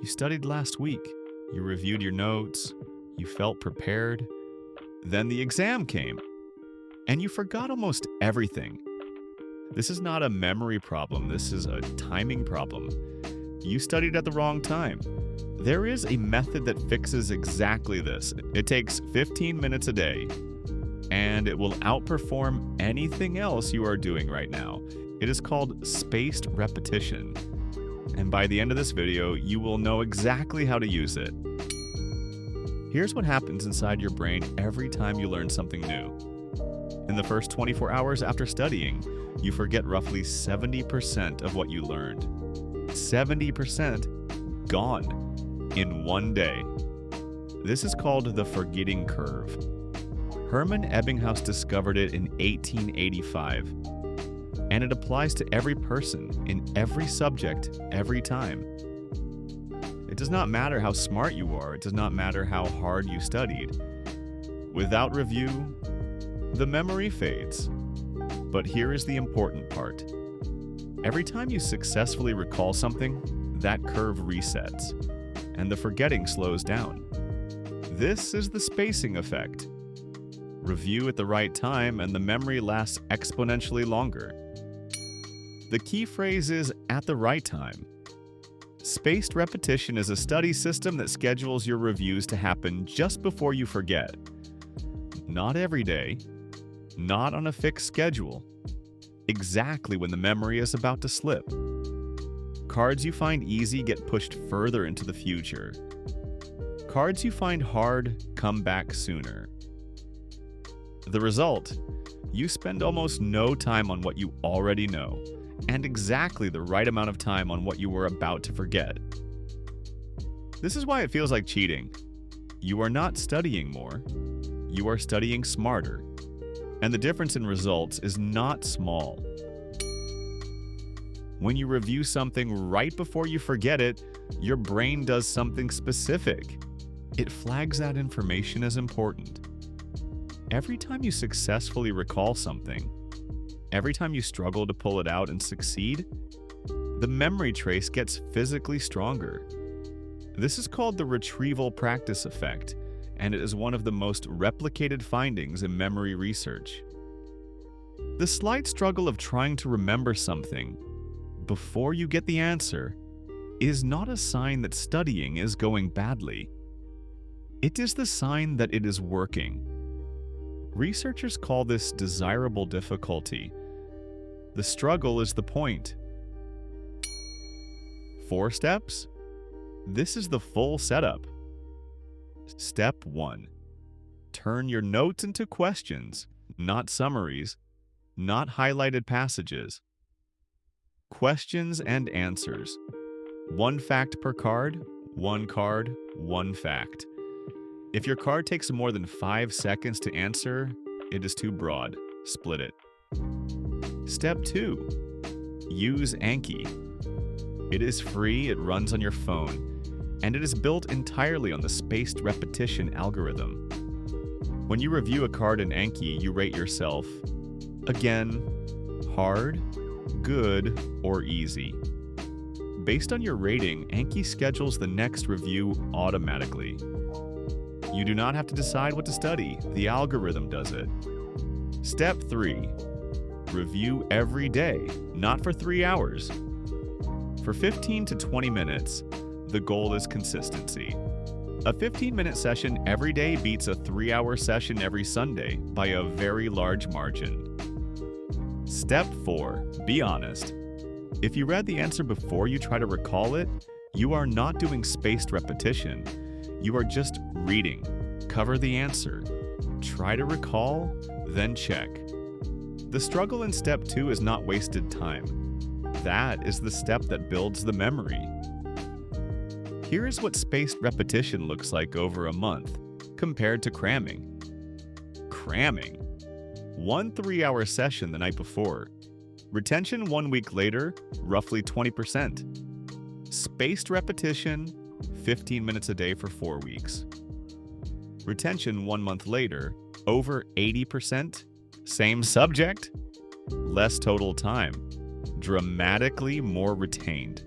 You studied last week. You reviewed your notes. You felt prepared. Then the exam came, and you forgot almost everything. This is not a memory problem. This is a timing problem. You studied at the wrong time. There is a method that fixes exactly this. It takes 15 minutes a day, and it will outperform anything else you are doing right now. It is called spaced repetition. And by the end of this video, you will know exactly how to use it. Here's what happens inside your brain every time you learn something new. In the first 24 hours after studying, you forget roughly 70% of what you learned. 70% gone in one day. This is called the forgetting curve. Hermann Ebbinghaus discovered it in 1885, and it applies to every person in every subject every time. It does not matter how smart you are. It does not matter how hard you studied. Without review, the memory fades. But here is the important part. Every time you successfully recall something, that curve resets, and the forgetting slows down. This is the spacing effect. Review at the right time, and the memory lasts exponentially longer. The key phrase is at the right time. Spaced repetition is a study system that schedules your reviews to happen just before you forget. Not every day, not on a fixed schedule. Exactly when the memory is about to slip. Cards you find easy get pushed further into the future. Cards you find hard come back sooner. The result? You spend almost no time on what you already know, and exactly the right amount of time on what you were about to forget. This is why it feels like cheating. You are not studying more, you are studying smarter. And the difference in results is not small. When you review something right before you forget it, your brain does something specific. It flags that information as important. Every time you successfully recall something, every time you struggle to pull it out and succeed, the memory trace gets physically stronger. This is called the retrieval practice effect, and it is one of the most replicated findings in memory research. The slight struggle of trying to remember something before you get the answer is not a sign that studying is going badly. It is the sign that it is working. Researchers call this desirable difficulty. The struggle is the point. 4 steps? This is the full setup. Step 1. Turn your notes into questions, not summaries, not highlighted passages. Questions and answers. 1 fact per card, 1 card, 1 fact. If your card takes more than 5 seconds to answer, it is too broad. Split it. Step 2. Use Anki. It is free, it runs on your phone, and it is built entirely on the spaced repetition algorithm. When you review a card in Anki, you rate yourself, again, hard, good, or easy. Based on your rating, Anki schedules the next review automatically. You do not have to decide what to study, the algorithm does it. Step 3. Review every day, not for 3 hours. For 15 to 20 minutes, the goal is consistency. A 15-minute session every day beats a 3-hour session every Sunday by a very large margin. Step 4. Be honest. If you read the answer before you try to recall it, you are not doing spaced repetition. You are just reading. Cover the answer. Try to recall, then check. The struggle in step 2 is not wasted time. That is the step that builds the memory. Here is what spaced repetition looks like over a month, compared to cramming. Cramming. 1 3-hour session the night before. Retention 1 week later, roughly 20%. Spaced repetition, 15 minutes a day for 4 weeks. Retention 1 month later, over 80%. Same subject, less total time. Dramatically more retained.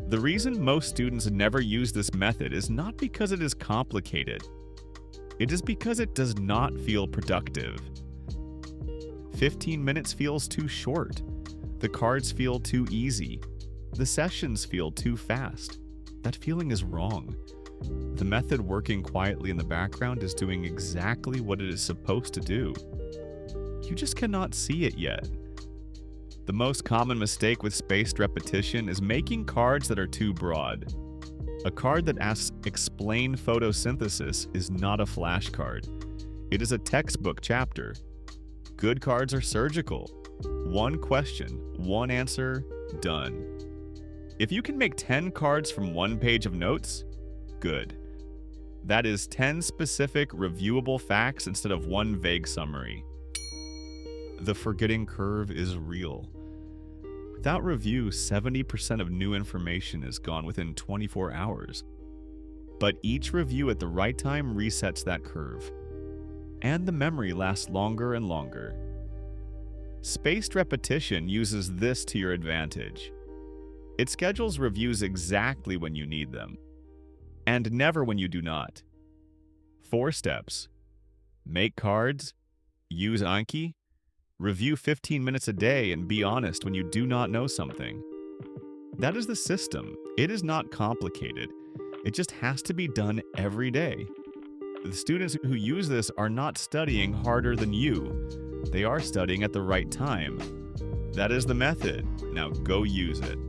The reason most students never use this method is not because it is complicated. It is because it does not feel productive. 15 minutes feels too short. The cards feel too easy. The sessions feel too fast. That feeling is wrong. The method working quietly in the background is doing exactly what it is supposed to do. You just cannot see it yet. The most common mistake with spaced repetition is making cards that are too broad. A card that asks "Explain photosynthesis" is not a flashcard. It is a textbook chapter. Good cards are surgical. One question, one answer, done. If you can make 10 cards from one page of notes, good. That is 10 specific, reviewable facts instead of one vague summary. The forgetting curve is real. Without review, 70% of new information is gone within 24 hours. But each review at the right time resets that curve. And the memory lasts longer and longer. Spaced repetition uses this to your advantage. It schedules reviews exactly when you need them, and never when you do not. 4 steps. Make cards, use Anki, review 15 minutes a day, and be honest when you do not know something. That is the system. It is not complicated. It just has to be done every day. The students who use this are not studying harder than you. They are studying at the right time. That is the method. Now go use it.